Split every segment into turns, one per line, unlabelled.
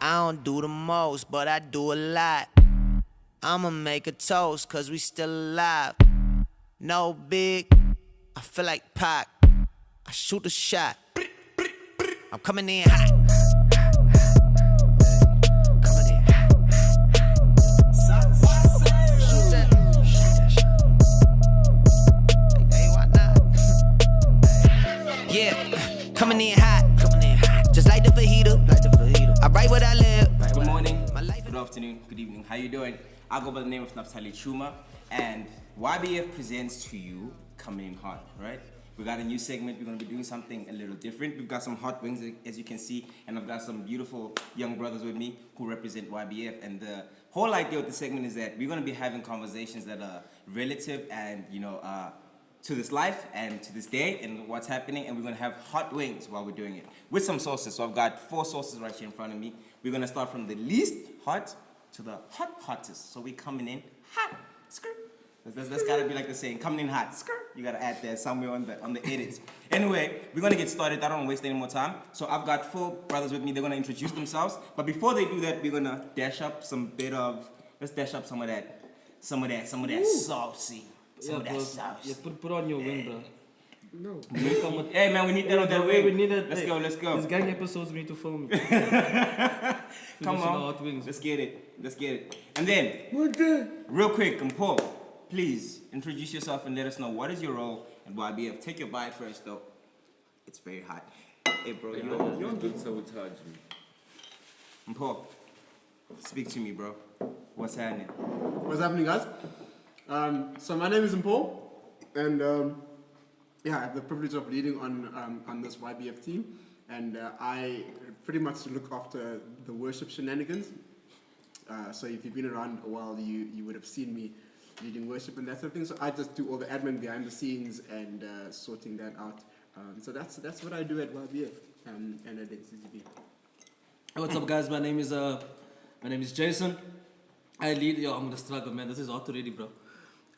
I don't do the most, but I do a lot. I'ma make a toast, cause we still alive. No big, I feel like Pac. I shoot a shot. I'm coming in hot. Coming in hot. Hey, why not? Yeah, coming in hot. Just like the fajita. I write what I live.
Good morning, good afternoon, good evening. How you doing? I go by the name of Naftali Chuma, and YBF presents to you Coming in Hot, right? We got a new segment. We're going to be doing something a little different. We've got some hot wings, as you can see, and I've got some beautiful young brothers with me who represent YBF. And the whole idea of the segment is that we're going to be having conversations that are relative and, to this life and to this day and what's happening, and we're going to have hot wings while we're doing it with some sauces. So I've got 4 sauces right here in front of me. We're going to start from the least hot to the hottest. So we're coming in hot. Skirt. That's got to be like the saying, coming in hot. Skirt. You got to add that somewhere on the edits. Anyway, we're going to get started. I don't want to waste any more time. So I've got 4 brothers with me. They're going to introduce themselves. But before they do that, we're going to dash up some let's dash up some of that saucy. Some of that sauce.
Yeah, put on your wing, bro.
No.
Hey man, we need that on that wing.
We need that.
Let's go.
This gang episodes we need to film.
Come on.
Hot wings.
Let's get it. And then, real quick, Paul, please introduce yourself and let us know what is your role in YBF. Take your bite first, though. It's very hot. Hey, bro, you don't
Don't sabotage me.
Paul, speak to me, bro. What's happening?
What's happening, guys? So my name is Paul, and I have the privilege of leading on this YBF team, and I pretty much look after the worship shenanigans. So if you've been around a while, you would have seen me leading worship and that sort of thing. So I just do all the admin behind the scenes and sorting that out. So that's what I do at YBF and at NCCB.
What's up, guys? My name is Jason. I lead. Yo, I'm gonna struggle, man. This is hot already, bro.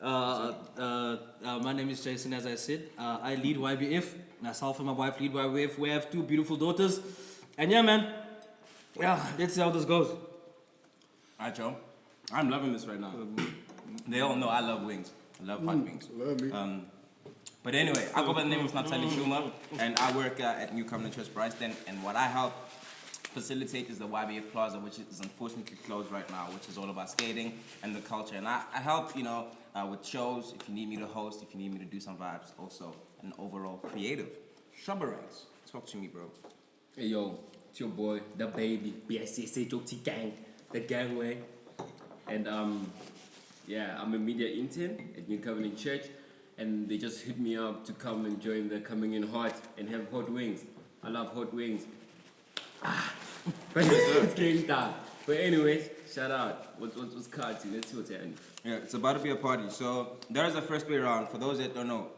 My name is Jason, as I said. I lead YBF. Myself and my wife lead YBF. We have 2 beautiful daughters. And yeah, man. Yeah, let's see how this goes.
Alright, Joe. I'm loving this right now. They all know I love wings. I love hot wings.
Love me.
But anyway, I go by the name of Natalie Schumer, and I work at New Covenant Church Bryanston. And what I help facilitate is the YBF Plaza, which is unfortunately closed right now, which is all about skating and the culture. And I help, with shows, if you need me to host, if you need me to do some vibes, also an overall creative. Shubberags, talk to me, bro.
Hey yo, it's your boy, the baby, BSCSHOT gang, the gangway. And I'm a media intern at New Covenant Church, and they just hit me up to come and join the Coming in Hot and have hot wings. I love hot wings. It's getting dark. But anyways, shout out. What's cards? Let's see what's happening.
Yeah, it's about to be a party. So there is a first way round. For those that don't know,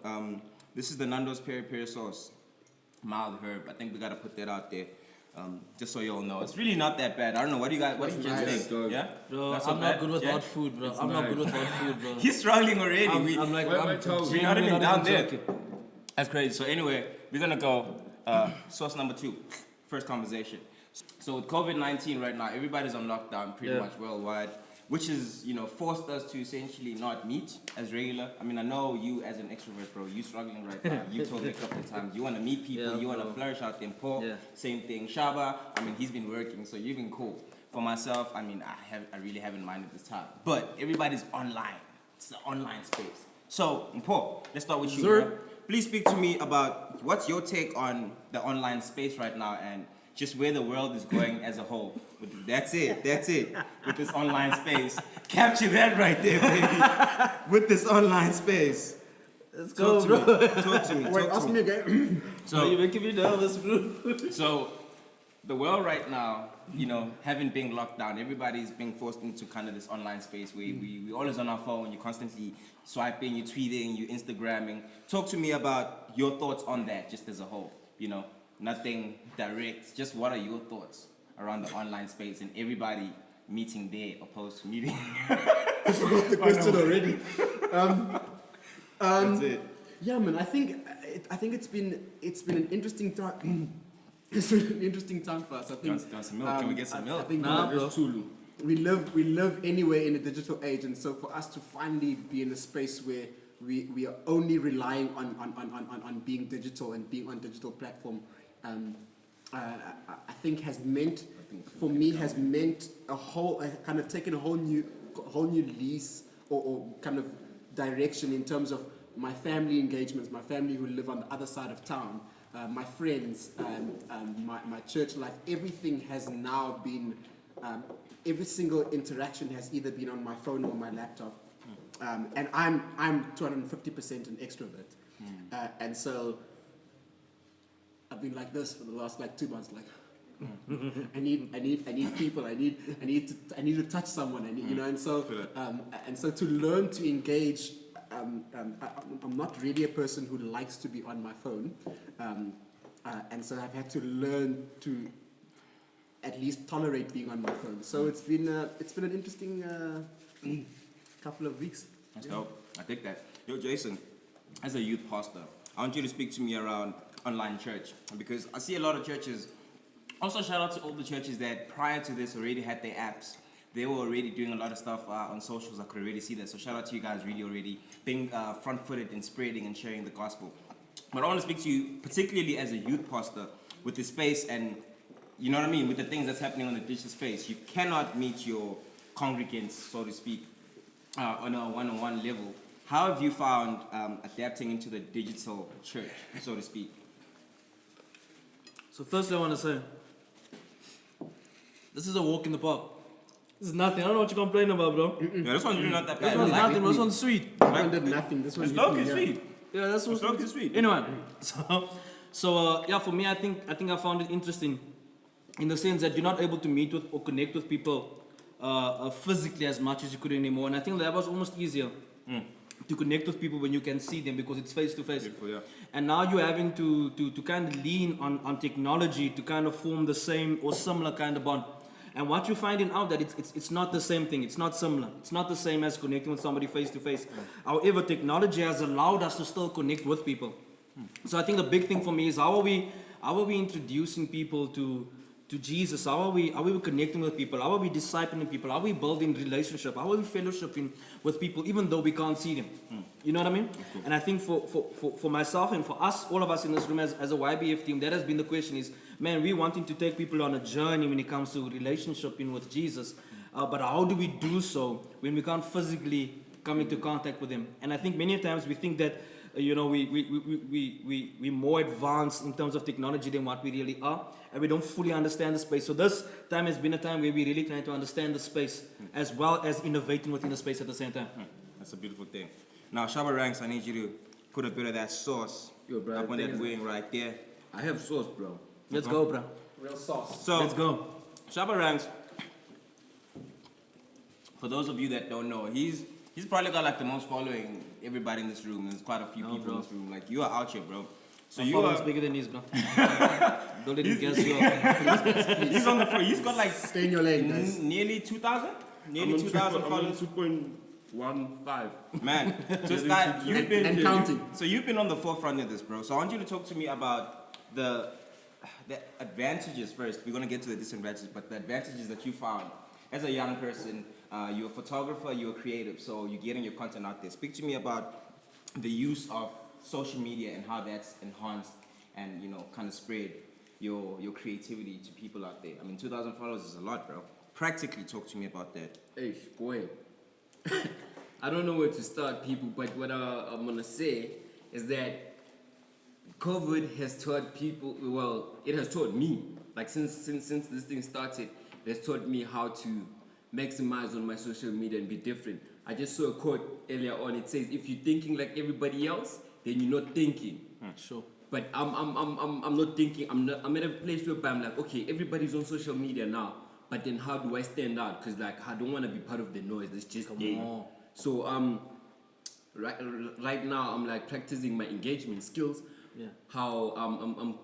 this is the Nando's peri peri sauce, mild herb. I think we gotta put that out there, just so you all know. It's really not that bad. I don't know. What do you guys think?
Dog.
Yeah,
Bro,
Not so
I'm
bad?
not good with
Yeah?
hot food, bro.
It's
I'm not
nice.
good with hot food, bro.
He's struggling already.
I'm
We-
like,
Where
I'm
my toes?
We're not even
genuinely
down there.
joking.
That's crazy. So anyway, we're gonna go source number 2, first conversation. So with COVID-19 right now, everybody's on lockdown pretty
Yeah.
much worldwide, which is, forced us to essentially not meet as regular. I mean, I know you as an extrovert, bro, you struggling right now. You told me a couple of times, you want to meet people,
Yeah,
you want to
bro.
flourish out there. Paul,
Yeah.
same thing. Shaba, I mean, he's been working, so you've been cool. For myself, I mean, I really haven't minded this time. But everybody's online. It's the online space. So, Paul, let's start with you.
Sir.
Bro. Please speak to me about what's your take on the online space right now and just where the world is going as a whole. That's it. With this online space. Capture that right there, baby. With this online space.
Let's go, bro.
Talk to me.
Wait, ask me again.
You're making me nervous, bro.
So, the world right now, having been locked down, everybody's being forced into kind of this online space where we always on our phone, you're constantly swiping, you're tweeting, you're Instagramming. Talk to me about your thoughts on that, just as a whole. Nothing direct, just what are your thoughts around the online space and everybody meeting there opposed to meeting?
I forgot the question already.
That's it.
Yeah, man. I think it's been an interesting time. it's been an interesting time for us. I think.
Want some milk? Can we get some milk?
I think
Nah, bro.
we live anywhere in a digital age, and so for us to finally be in a space where we are only relying on being digital and being on digital platform, I think has meant kind of taken a whole new lease or kind of direction in terms of my family engagements, my family who live on the other side of town, my friends, my church life. Everything has now been, every single interaction has either been on my phone or my laptop, and I'm 250% an extrovert, and so I've been like this for the last 2 months, I need people. I need to touch someone. And so to learn to engage. I'm not really a person who likes to be on my phone, and so I've had to learn to at least tolerate being on my phone. So it's been an interesting couple of weeks.
That's dope. I think that. Yo, Jason, as a youth pastor, I want you to speak to me around online church, because I see a lot of churches. Also, shout out to all the churches that prior to this already had their apps. They were already doing a lot of stuff on socials. I could already see that. So shout out to you guys really already being front-footed in spreading and sharing the gospel. But I want to speak to you particularly as a youth pastor with the space and, you know what I mean, with the things that's happening on the digital space. You cannot meet your congregants, so to speak, on a one-on-one level. How have you found adapting into the digital church, so to speak?
So firstly, I want to say, this is a walk in the park. This is nothing. I don't know what you're complaining about, bro.
Yeah, this one's really not that bad.
This one's nothing. This one's sweet.
This one did nothing. This one
It's low and sweet.
Yeah, that's what's
It's low and sweet.
Anyway, so yeah, for me, I think I found it interesting in the sense that you're not able to meet with or connect with people physically as much as you could anymore. And I think that was almost easier to connect with people when you can see them because it's face to face.
Yeah.
And now you're having to kind of lean on technology to kind of form the same or similar kind of bond. And what you're finding out that it's not the same thing. It's not similar. It's not the same as connecting with somebody face to face. However, technology has allowed us to still connect with people. So I think the big thing for me is how are we introducing people to Jesus? How are we connecting with people? How are we discipling people? How are we building relationship? How are we fellowshipping with people even though we can't see them? You know what I mean? And I think for myself and for us, all of us in this room as a YBF team, that has been the question is, man, we wanting to take people on a journey when it comes to relationshiping with Jesus. But how do we do so when we can't physically come into contact with him? And I think many times we think that we're more advanced in terms of technology than what we really are, and we don't fully understand the space. So this time has been a time where we're really trying to understand the space as well as innovating within the space at the same time.
That's a beautiful thing. Now, Shabba Ranks, I need you to put a bit of that sauce up on that wing right there.
I have sauce, bro.
Let's go, bro.
Real sauce.
So,
Let's go.
Shabba Ranks, for those of you that don't know, he's probably got like the most following everybody in this room. There's quite a few people in this room. Like, you are out here, bro. So
My
you are
bigger than his, bro. Don't let him guess you up.
He's on the floor. He's got like
Stay in your lane, guys.
nearly 2,000? Nearly 2,000 followers.
2.15.
Man, just that you've been
And counting.
So you've been on the forefront of this, bro. So I want you to talk to me about the advantages first. We're gonna get to the disadvantages, but the advantages that you found as a young person. You're a photographer, you're creative, so you're getting your content out there. Speak to me about the use of social media and how that's enhanced and, you know, kind of spread your creativity to people out there. I mean, 2,000 followers is a lot, bro. Practically talk to me about that.
Hey, boy. I don't know where to start, people, but what I'm gonna say is that COVID has taught people, well, it has taught me, like since this thing started, it has taught me how to maximize on my social media and be different. I just saw a quote earlier on. It says, "If you're thinking like everybody else, then you're not thinking."
Sure.
But I'm not thinking. I'm at a place where I'm like, okay, everybody's on social media now. But then how do I stand out? Because like I don't want to be part of the noise. It's just me. So right now I'm like practicing my engagement skills.
Yeah.
How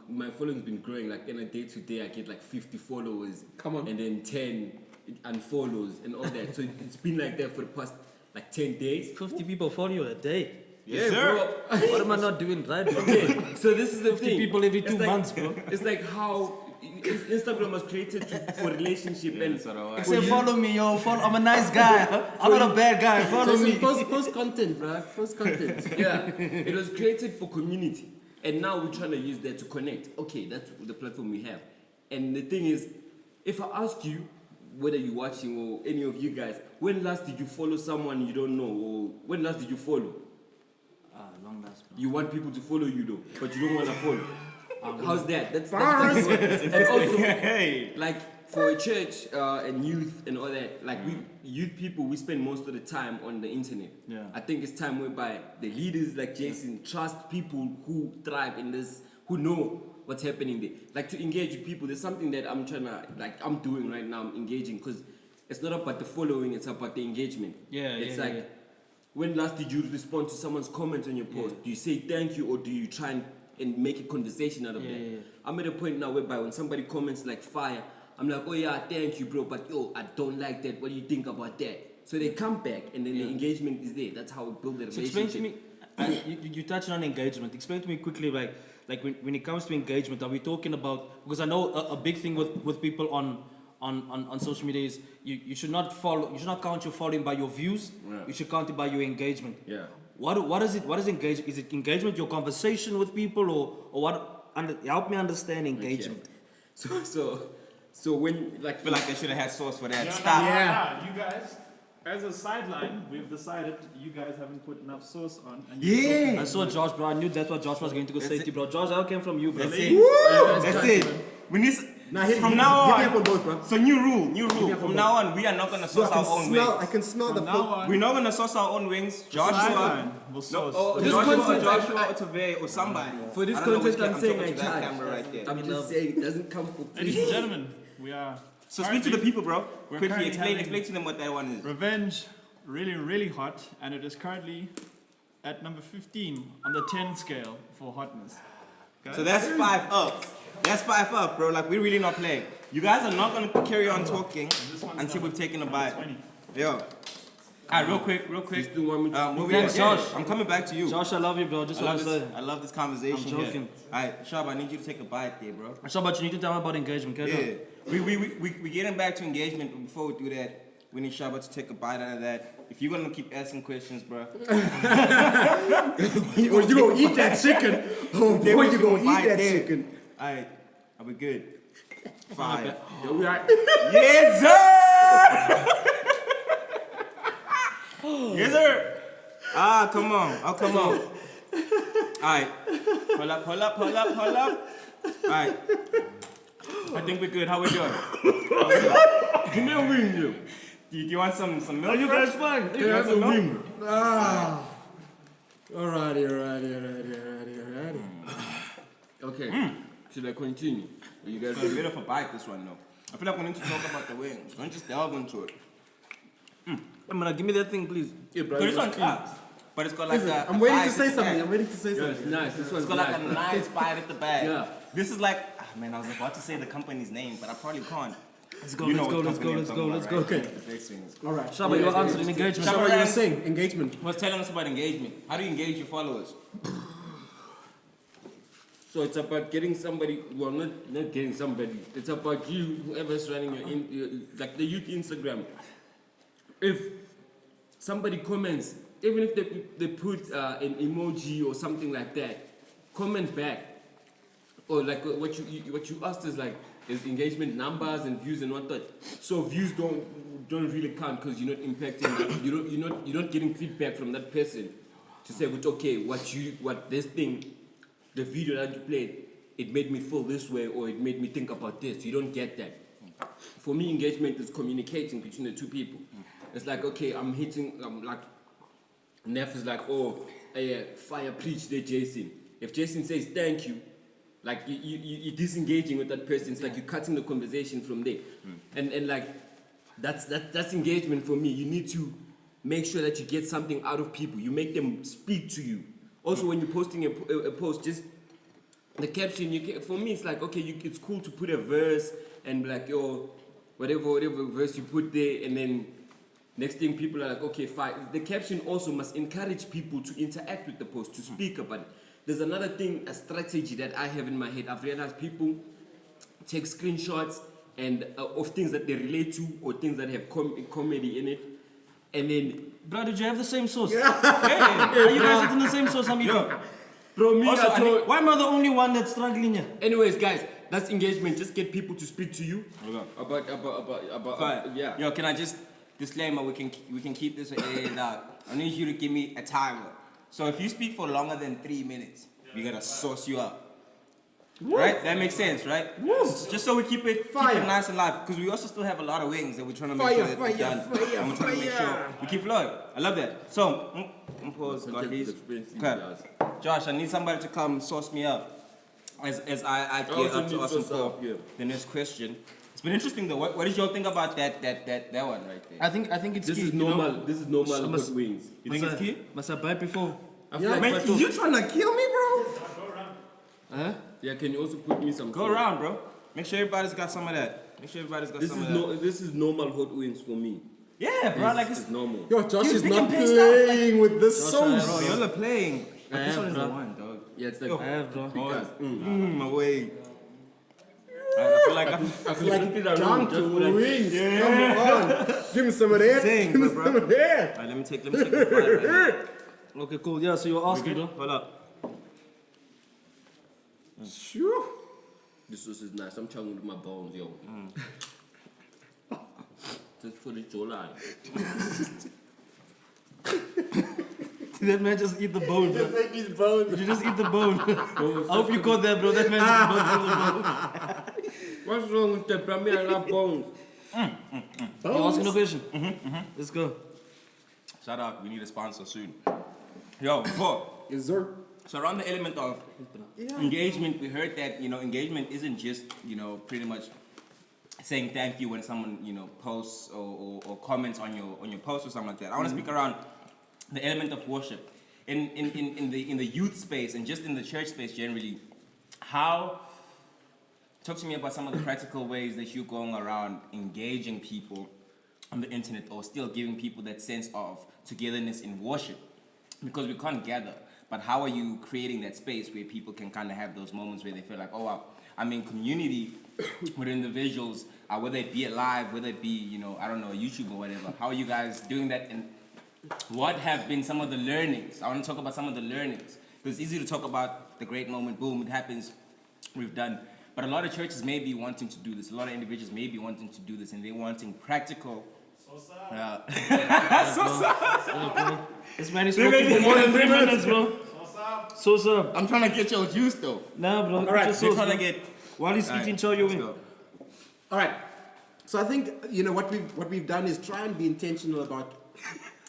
my following's been growing. Like in a day to day, I get like 50 followers.
Come on.
And then 10 unfollows and all that. So it's been like that for the past like 10 days.
50 people follow you a day.
Yeah,
sir.
bro.
What am I not doing right? Bro?
Okay, so this is the
50
thing.
people every
It's
2
like-
months, bro.
It's like how Instagram was created for relationship and
Say follow me, yo. I'm a nice guy. I'm not a bad guy. Follow
Jason,
me.
post content, bro. Post content.
yeah, it was created for community, and now we're trying to use that to connect. Okay, that's the platform we have. And the thing is, if I ask you, whether you're watching or any of you guys, when last did you follow someone you don't know, or when last did you follow?
Long last, bro.
You want people to follow you though, but you don't want to follow. How's that? That's and also, like for a church and youth and all that, like we youth people, we spend most of the time on the internet.
Yeah.
I think it's time whereby the leaders like Jason trust people who thrive in this, who know what's happening there. Like to engage with people, there's something that I'm trying to, like I'm doing right now, I'm engaging, because it's not about the following, it's about the engagement. It's like, when last did you respond to someone's comment on your post? Do you say thank you, or do you try and make a conversation out of that? I'm at a point now whereby when somebody comments like fire, I'm like, oh yeah, thank you, bro, but yo, I don't like that. What do you think about that? So they come back, and then the engagement is there. That's how we build the
So
relationship.
explain to me, you touched on engagement. Explain to me quickly, like when it comes to engagement, are we talking about, because I know a big thing with people on social media is you should not count your following by your views. You should count it by your engagement. What is engagement? Is it engagement, your conversation with people, or what? Help me understand engagement.
So when like
I feel like I should have had sauce for that.
Yeah,
Stop.
you guys, as a sideline, we've decided you guys haven't put enough sauce on. And
I saw Josh, bro. I knew that's what Josh was going to go say to you, bro. Josh, that came from you, bro.
That's it. That's it. We need. From now
hit me up on both,
on,
bro.
so new rule. From now on, we are not gonna sauce our own wings.
I can smell the
From now on,
We're not gonna sauce our own wings. Joshua,
sideline will sauce.
Joshua, or Tove, or somebody.
for this
I don't know which
content, I'm saying
talking
I
to that
charge.
camera right there.
I'm just saying it doesn't come for
Ladies
free.
and gentlemen, we are.
So speak to the people, bro.
We're
Quickly
currently
explain
having-
to them what that one is.
Revenge, really, really hot, and it is currently at number 15 on the 10 scale for hotness. Guys?
So that's 5 up. That's 5 up, bro. Like we're really not playing. You guys are not gonna carry on talking until we've taken a bite.
20.
Yo. Alright, real quick.
You still want me to
Move
Thanks,
in.
Josh.
I'm coming back to you.
Josh, I love you, bro. Just
I
want
love
to say.
this. I love this conversation.
I'm joking.
Alright, Shab, I need you to take a bite there, bro.
Shab, but you need to tell me about engagement.
Yeah. We getting back to engagement, but before we do that, we need Shaba to take a bite out of that. If you're gonna keep asking questions, bro.
you gonna eat that chicken. Oh boy, you gonna eat that chicken.
Alright, are we good? 5.
Yes, sir!
Yes, sir. Ah, come on. Oh, come on. Alright. Pull up. Alright. I think we're good. How we doing?
Give me a wing, yo.
Do you want some milk?
Are you guys fine?
You want some milk?
Alrighty.
Okay. Should I continue? Or you guys
It's a bit of a bite, this one, though. I feel like we need to talk about the wings. Don't just delve into it.
Man, give me that thing, please.
Yeah, bro.
So this one claps, but it's got like a.
I'm waiting to
bite
say
at the
something.
back.
I'm waiting to say
Yeah,
something.
it's nice. This one's
It's got like
nice,
a
bro.
nice bite at the back.
Yeah.
This is like, man, I was about to say the company's name, but I probably can't.
Let's go,
You know
let's go,
what
let's go,
company
let's
I'm
go,
talking
let's
about,
go.
right?
Okay.
The big things.
All right.
Shaba, you were answering engagement.
Shaba, you were saying engagement.
Was telling us about engagement. How do you engage your followers?
So it's about getting somebody, well, not getting somebody. It's about you, whoever's running your like the youth Instagram. If somebody comments, even if they put an emoji or something like that, comment back. Or like what you asked is like, is engagement numbers and views and whatnot. So views don't really count because you're not impacting. You're not getting feedback from that person to say, "But okay, what this thing." The video that you played, it made me feel this way or it made me think about this. You don't get that. For me, engagement is communicating between the two people. It's like, okay, I'm hitting, like, Neff is like, oh, fire preach there, Jason. If Jason says thank you, like, you're disengaging with that person. It's like you're cutting the conversation from there. And like, that's engagement for me. You need to make sure that you get something out of people. You make them speak to you. Also, when you're posting a post, just the caption, for me, it's like, okay, it's cool to put a verse and be like, yo, whatever verse you put there, and then Next thing, people are like, okay, fine. The caption also must encourage people to interact with the post, to speak about it. There's another thing, a strategy that I have in my head. I've realized people take screenshots and of things that they relate to or things that have comedy in it, and then.
Bro, did you have the same sauce? Yeah. Are you guys eating the same sauce I'm eating?
Bro, me,
Also, why am I the only one that's struggling here?
Anyways, guys, that's engagement. Just get people to speak to you about
Fine.
yeah.
Yo, can I just disclaimer? We can keep this edited out. I need you to give me a timer. So if you speak for longer than 3 minutes, we gotta sauce you up. Right? That makes sense, right? Just so we keep it nice and live, because we also still have a lot of wings that we're trying to make sure that we're done. And we're trying to make sure we keep flowing. I love that. So, pause, got these. Okay. Josh, I need somebody to come sauce me up as I get up to us for the next question. It's been interesting though. What did y'all think about that one right there?
I think it's
This
key.
is normal. This is normal
must-
hot wings.
You think it's key?
Must I bite before?
Man, you trying to kill me, bro?
Huh?
Yeah, can you also put me some?
Go around, bro. Make sure everybody's got some of that. Make sure everybody's got
This
some
is
of that.
this is normal hot wings for me.
Yeah, bro. Like
It's normal.
Yo, Josh is
pick
not
and pay
playing with the sauce.
Bro, y'all are playing. But this
Yeah,
one is
bro.
the one, dog.
Yeah, it's like
I have, bro.
Away. I feel like I'm
Like dunked wings. Come on. Give me some of that.
Dang,
Give me
bro.
some of that.
Alright, let me take the bite right here.
Okay, cool. Yeah, so you're asking, bro.
Hold up.
Shoo.
this sauce is nice. I'm chowing with my bones, yo. Just for the jawline.
Did that man just eat the bone, bro?
Like these bones.
Did you just eat the bone? I hope you caught that, bro. That man just eat the bone.
What's wrong with that, bro? Me, I love bones.
You asking a question? Let's go.
Shout out, we need a sponsor soon. Yo, before.
Yes, sir.
So around the element of engagement, we heard that, engagement isn't just, pretty much saying thank you when someone, posts or comments on your post or something like that. I want to speak around the element of worship. In the youth space and just in the church space generally, talk to me about some of the practical ways that you're going around engaging people on the internet or still giving people that sense of togetherness in worship. Because we can't gather, but how are you creating that space where people can kind of have those moments where they feel like, oh wow, I'm in community with individuals, whether it be alive, whether it be, I don't know, YouTube or whatever. How are you guys doing that, and what have been some of the learnings? I want to talk about some of the learnings. Because it's easy to talk about the great moment, boom, it happens, we've done. But a lot of churches may be wanting to do this. A lot of individuals may be wanting to do this, and they're wanting practical.
This man is smoking for more than 3 minutes, bro. Sauce up.
I'm trying to get your juice though.
Nah, bro.
All right,
Just
We're
sauce,
trying to
bro.
get.
While he's eating chow, you
let's
win.
go.
All right. So I think what we've done is try and be intentional about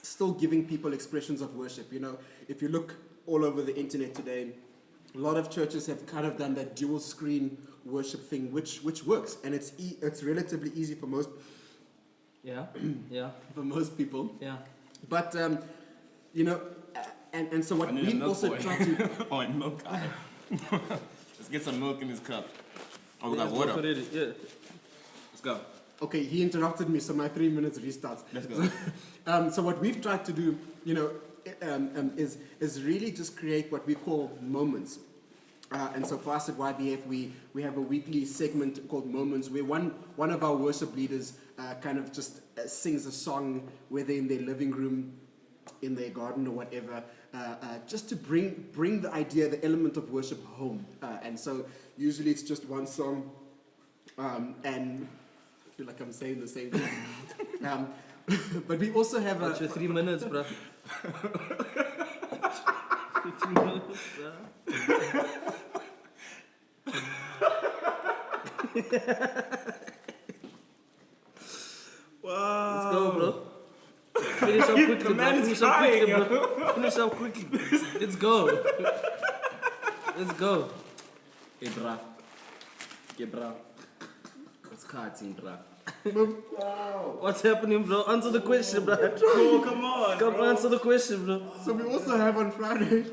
still giving people expressions of worship. If you look all over the internet today, a lot of churches have kind of done that dual screen worship thing, which works, and it's relatively easy for most
Yeah, yeah,
for most people.
yeah.
But and so what
I need a
we
milk
also
boy.
try to
Oh, and milk. Let's get some milk in this cup. Oh, we got water.
Put it in, yeah.
Let's go.
Okay, he interrupted me, so my 3 minutes restarts.
Let's go.
So what we've tried to do, is really just create what we call moments. And so for us at YBF, we have a weekly segment called Moments, where one of our worship leaders kind of just sings a song, whether in their living room, in their garden or whatever, just to bring the idea, the element of worship home. And so usually it's just one song, and I feel like I'm saying the same thing. But we also have
What's your 3 minutes, bro? 15 minutes, bro.
Wow.
Let's go, bro. Finish up quickly,
The
bro.
man is
Finish up
crying,
quickly, bro. Finish up quickly. Let's go. Let's go.
Hey, bra. Okay, bra. What's cutting, bra?
What's happening, bro? Answer the question, bro.
Oh, come on.
Come answer the question, bro.
So we also have on Friday.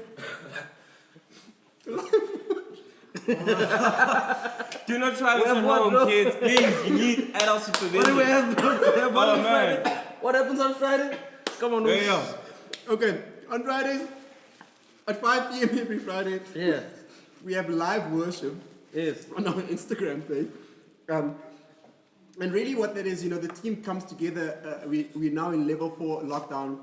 Do not try this
have
at
what,
home,
bro?
kids. Please, you need adult
What do
supervision.
we have, bro? We have
Oh,
one
man.
What happens on Friday? Come on,
Hey, yo.
Okay, on Fridays, at 5 p.m. every Friday,
Yeah.
we have live worship
Yes.
on our Instagram page. And really what that is, the team comes together. We're now in level 4 lockdown.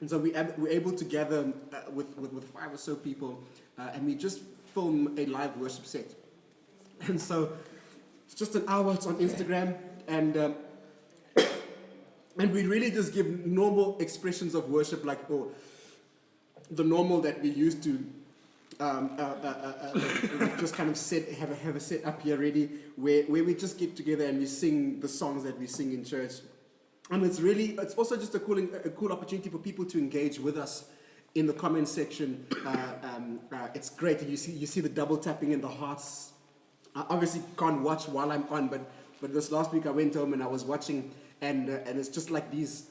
And so we're able to gather with 5 or so people. And we just film a live worship set. And so it's just an hour, it's on Instagram. And we really just give normal expressions of worship, like the normal that we used to just kind of have a set up here ready, where we just get together and we sing the songs that we sing in church. And it's also just a cool opportunity for people to engage with us in the comment section. It's great. You see the double tapping and the hearts. I obviously can't watch while I'm on, but this last week I went home and I was watching, and it's just like these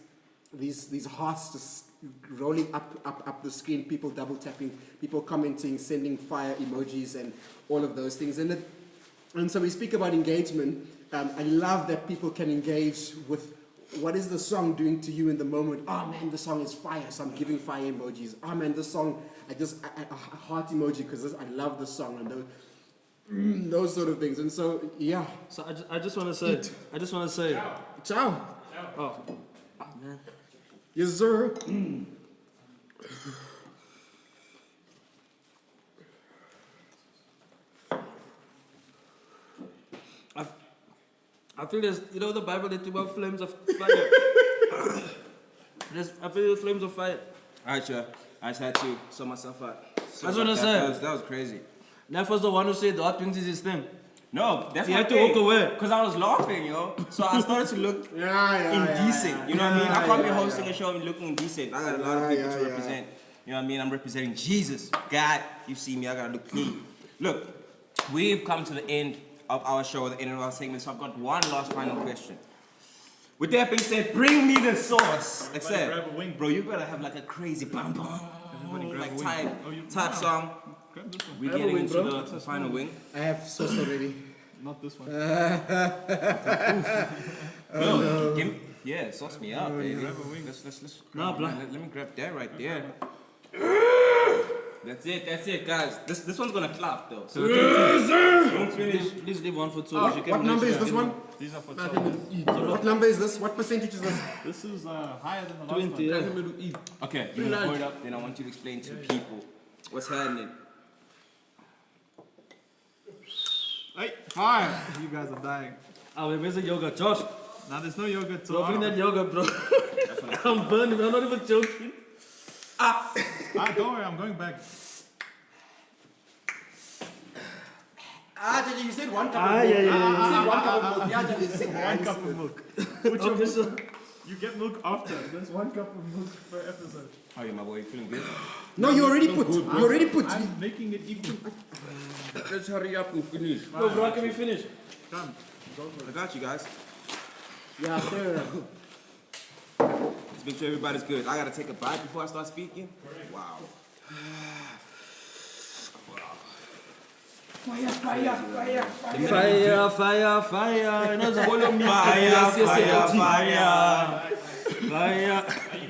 hearts just rolling up the screen, people double tapping, people commenting, sending fire emojis and all of those things. And so we speak about engagement. I love that people can engage with what is the song doing to you in the moment. Oh man, the song is fire, so I'm giving fire emojis. Oh man, this song, a heart emoji because I love the song, and those sort of things. And so yeah.
So I just want to say,
Ciao.
Oh, man.
Yes, sir.
I feel there's, the Bible they talk about flames of fire. I feel there's flames of fire.
Alright, sure. I just had to sort myself out. So
That's what I said.
That was crazy.
Neff was the one who said the hot wings is his thing.
No, that's
He
my
had to
thing.
walk away.
Because I was laughing, yo. So I started to look
Yeah.
indecent. You know what I mean? I can't be
yeah,
hosting a show and looking indecent. I got a lot of people to represent. You know what I mean? I'm representing Jesus. God, you see me, I gotta look clean. Look, we've come to the end of our show, the end of our segment, so I've got one last final question. With that being said, bring me the sauce. Like said,
grab a wing.
bro, you gotta have like a crazy bam bam,
Everybody grab
like
a wing.
type,
Oh, you-
type
wow.
song.
Grab this one.
We're
Grab a
getting
wing,
into
bro.
the final wing.
I have sauce already.
Not this one.
Bro, give me, yeah, sauce me up, baby.
grab a wing.
Let's
Nah,
grab-
blah.
let me grab that right there. That's it, guys. This one's gonna clap though. So don't finish.
Please leave one for two.
What number is this one?
These are for
I
12.
think what number is this? What percentage is this?
This is higher than the last
20,
one.
yeah.
Okay, you gonna pour it up, then I want you to explain to the people what's happening.
Hey, fire! You guys are dying.
Ah, wait, where's the yogurt? Josh,
Now there's no yogurt, so
bro, bring that yogurt, bro. I'm burning. I'm not even joking.
don't worry, I'm going back.
Jaji, you said 1 cup
Ah,
of milk.
yeah.
You said 1 cup of milk. Yeah, Jaji, you said
1 cup of milk.
Okay, so
You get milk after. There's 1 cup of milk per episode.
How are you, my boy? You feeling good?
No, you already put.
I'm making it even.
Let's hurry up and finish.
no, bro, can we finish?
Come.
I got you guys.
Yeah, sure.
Let's make sure everybody's good. I gotta take a bite before I start speaking. Wow.
Fire, fire, fire. You know, the whole of me. Fire.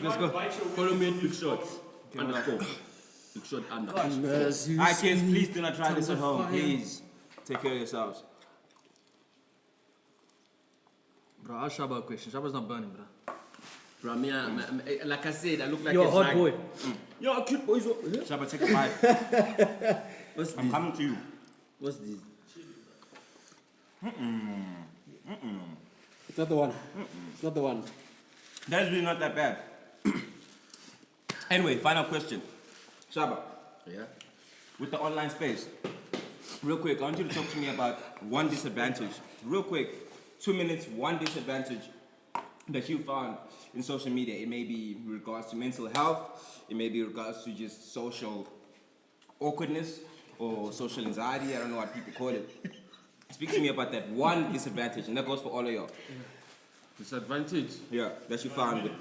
Let's go.
Follow me in big shots. Underscore. Big shot under.
Alright, kids, please do not try this at home. Please take care of yourselves.
Bro, I'll Shaba a question. Shaba's not burning, bro.
Bro, like I said, I look like
You're a hot
like,
boy.
You're a cute boy.
Shabba, take a bite.
What's
I'm
this?
coming to you.
What's this?
It's not the one. It's not the one.
That is really not that bad. Anyway, final question. Shabba,
Yeah.
with the online space, real quick, I want you to talk to me about one disadvantage. Real quick, 2 minutes, one disadvantage that you found in social media. It may be in regards to mental health, it may be in regards to just social awkwardness or social anxiety. I don't know what people call it. Speak to me about that one disadvantage, and that goes for all of y'all.
Disadvantage.
Yeah, that you found with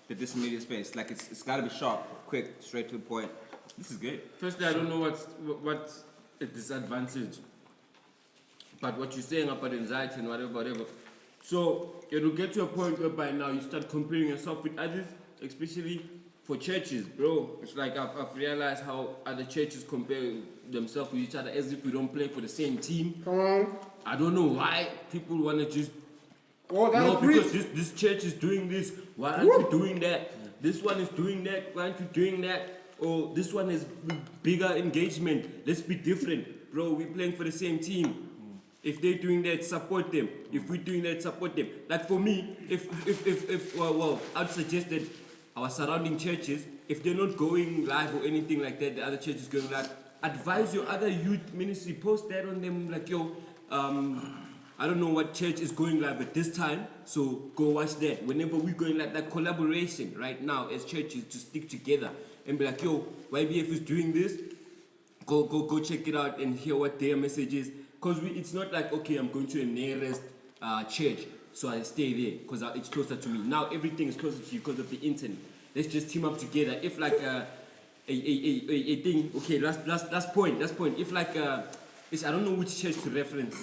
the digital media space. Like it's got to be sharp, quick, straight to the point. This is good.
Firstly, I don't know what's a disadvantage. But what you're saying about anxiety and whatever, So it will get to a point where by now you start comparing yourself with others, especially for churches, bro. It's like I've realized how other churches compare themselves with each other as if we don't play for the same team.
Come on.
I don't know why people want to just
Oh, that's
no,
preach.
because this church is doing this. Why aren't you doing that? This one is doing that. Why aren't you doing that? Or this one has bigger engagement. Let's be different, bro. We're playing for the same team. If they're doing that, support them. If we're doing that, support them. Like for me, well, I'd suggest that our surrounding churches, if they're not going live or anything like that, the other churches going live, advise your other youth ministry, post that on them, like, yo, I don't know what church is going live at this time, so go watch that. Whenever we're going like that collaboration right now as churches to stick together and be like, yo, YBF is doing this, go check it out and hear what their message is. Because it's not like, okay, I'm going to a nearest church, so I stay there because it's closer to me. Now everything is closer to you because of the internet. Let's just team up together. If like a thing, okay, last point. If like I don't know which church to reference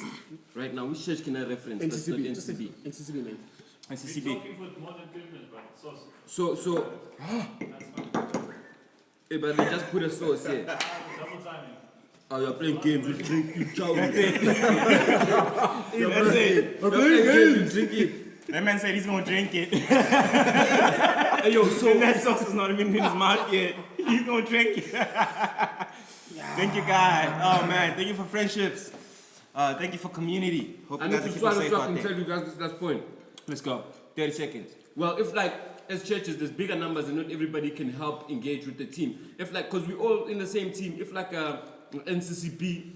right now. Which church can I reference?
NCCB.
That's not NCCB.
NCCB, man.
NCCB.
We're talking for more than 2 minutes, bro. So,
So, hey, but they just put a sauce here.
double timing.
Oh, you're playing games, you drink, you chow. That's
it.
You're playing games, you drink it.
That man said he's gonna drink it.
Hey, yo, so
That sauce is not even in his mouth yet. He's gonna drink it. Thank you, guys. Oh man, thank you for friendships. Thank you for community. Hope
I
you
need
guys are
to
keeping
try to
safe
stop
out
and
there.
tell you guys this last point.
Let's go. 30 seconds.
Well, if like as churches, there's bigger numbers and not everybody can help engage with the team. If like, cause we all in the same team. If like NCCB,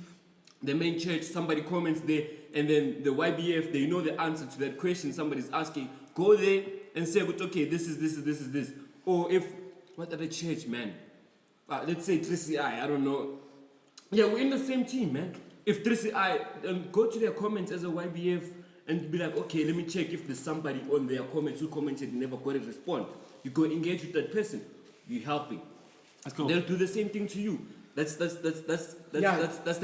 the main church, somebody comments there, and then the YBF, they know the answer to that question somebody's asking. Go there and say, okay, this is this. Or if what other church, man? Let's say 3CI. I don't know. Yeah, we're in the same team, man. If 3CI, go to their comments as a YBF and be like, okay, let me check if there's somebody on their comments who commented and never got a response. You go engage with that person. You're helping.
Let's go.
They'll do the same thing to you. That's the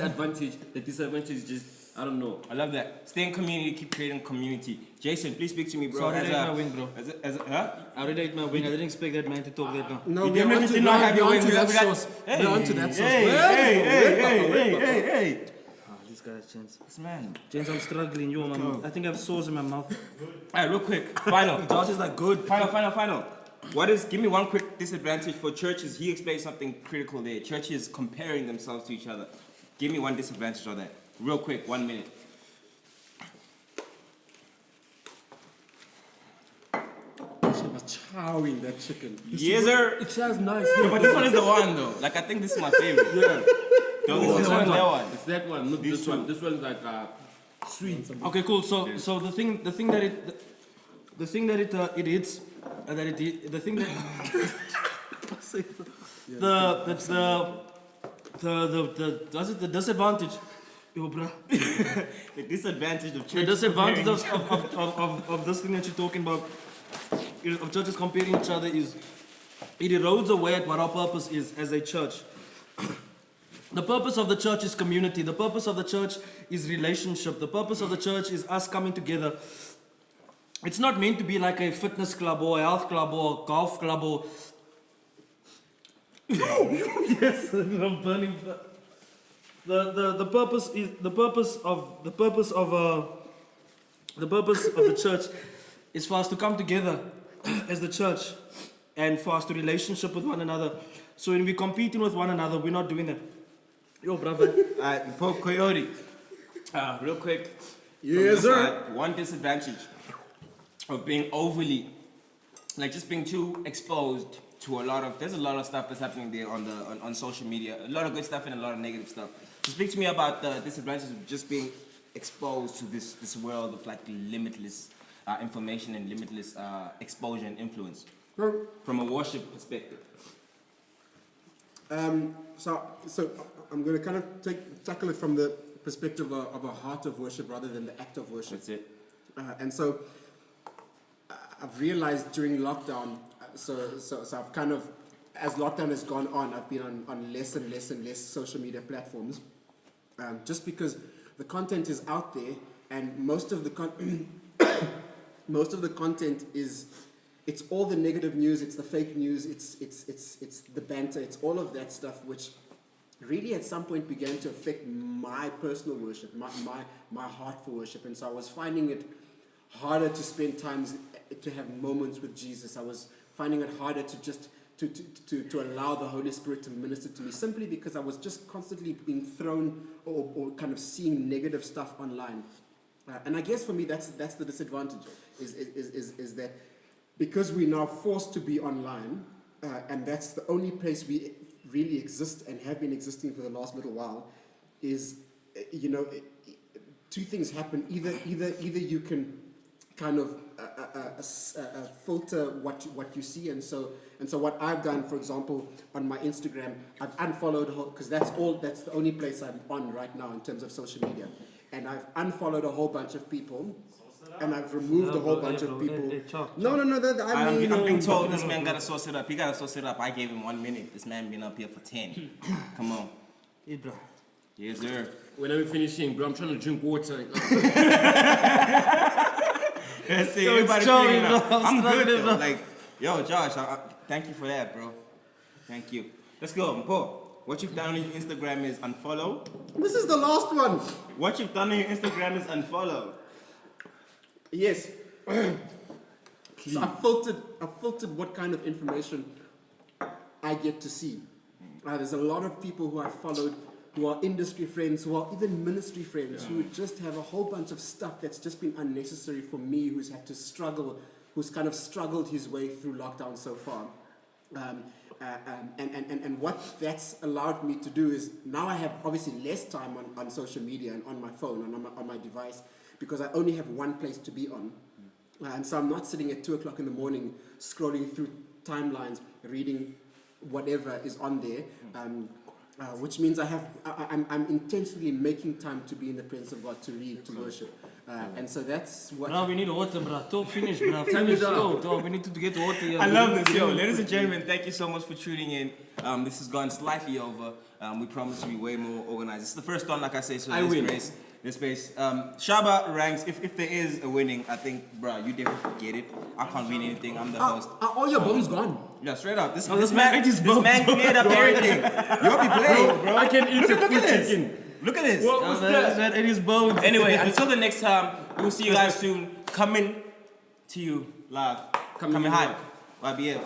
advantage. The disadvantage is just, I don't know.
I love that. Stay in community, keep creating community. Jason, please speak to me, bro.
So I already ate my wing, bro.
Huh?
I already ate my wing. I didn't expect that man to talk that long.
No,
You
we're
definitely
onto
did not have your wing.
that
We got-
sauce.
Hey,
We're onto that sauce.
Hey.
Oh, this guy's chance.
This man.
James, I'm struggling. Yo, man. I think I have sauce in my mouth.
Alright, real quick. Final.
Josh is like good.
Final. Give me one quick disadvantage for churches. He explained something critical there. Churches comparing themselves to each other. Give me one disadvantage of that. Real quick, 1 minute.
She was chowing that chicken.
Yes, sir.
It sounds nice.
But this one is the one though. Like I think this is my favorite.
Yeah.
No, this one, that one.
It's that one, not this one. This one's like sweet.
Okay, cool. So the thing that it hits, the thing that the disadvantage, yo, bruh.
The disadvantage of church.
The disadvantage of this thing that you're talking about, of churches comparing each other, is it erodes away at what our purpose is as a church. The purpose of the church is community. The purpose of the church is relationship. The purpose of the church is us coming together. It's not meant to be like a fitness club or a health club or a golf club or... Yes, I'm burning. The purpose of the church is for us to come together as the church and for us to relationship with one another. So when we're competing with one another, we're not doing that. Yo, brother.
Alright, Pope Coyote. Real quick.
Yes, sir.
One disadvantage of being overly, like just being too exposed to there's a lot of stuff that's happening there on social media. A lot of good stuff and a lot of negative stuff. So speak to me about the disadvantages of just being exposed to this world of like limitless information and limitless exposure and influence from a worship perspective.
So I'm going to kind of tackle it from the perspective of a heart of worship rather than the act of worship.
That's it.
And so I've realized during lockdown, so I've kind of, as lockdown has gone on, I've been on less and less social media platforms, just because the content is out there and most of the most of the content it's all the negative news, it's the fake news, it's the banter, it's all of that stuff, which really at some point began to affect my personal worship, my heart for worship. And so I was finding it harder to spend times, to have moments with Jesus. I was finding it harder to just to allow the Holy Spirit to minister to me, simply because I was just constantly being thrown or kind of seeing negative stuff online. And I guess for me that's the disadvantage, is that because we're now forced to be online, and that's the only place we really exist and have been existing for the last little while, is, two things happen. Either you can kind of filter what you see, and so what I've done, for example, on my Instagram, I've unfollowed, because that's the only place I'm on right now in terms of social media, and I've unfollowed a whole bunch of people, and I've removed a whole bunch of people. No, I'm
being told this man gotta sauce it up. He gotta sauce it up. I gave him 1 minute. This man been up here for 10. Come on.
Yeah, bro.
Yes, sir.
When are we finishing, bro? I'm trying to drink water.
Let's see, everybody feeling now. I'm good though. Like, yo, Josh, thank you for that, bro. Thank you. Let's go, Paul. What you've done on your Instagram is unfollow.
This is the last one.
What you've done on your Instagram is unfollow.
Yes. So I filtered what kind of information I get to see. There's a lot of people who I followed who are industry friends, who are even ministry friends, who just have a whole bunch of stuff that's just been unnecessary for me, who's had to struggle, who's kind of struggled his way through lockdown so far. And what that's allowed me to do is, now I have obviously less time on social media and on my phone and on my device, because I only have one place to be on. And so I'm not sitting at 2 o'clock in the morning scrolling through timelines, reading whatever is on there, which means I'm intentionally making time to be in the presence of God, to read, to worship. And so that's what...
Bro, we need water, bro. Talk finish, bro. Time is out. We need to get water here.
I love this. Yo, ladies and gentlemen, thank you so much for tuning in. This has gone slightly over. We promise to be way more organized. It's the first one, like I say, so this space. Shaba ranks, if there is a winning, I think, bro, you definitely get it. I can't win anything. I'm the host.
Are all your bones gone?
Yeah, straight up. This man made up everything. You'll be playing, bro.
I can eat
Look
a
at this.
chicken.
Look at this.
What was that?
It is bones.
Anyway, until the next time, we'll see you guys soon. Coming to you live. Coming high. YBF.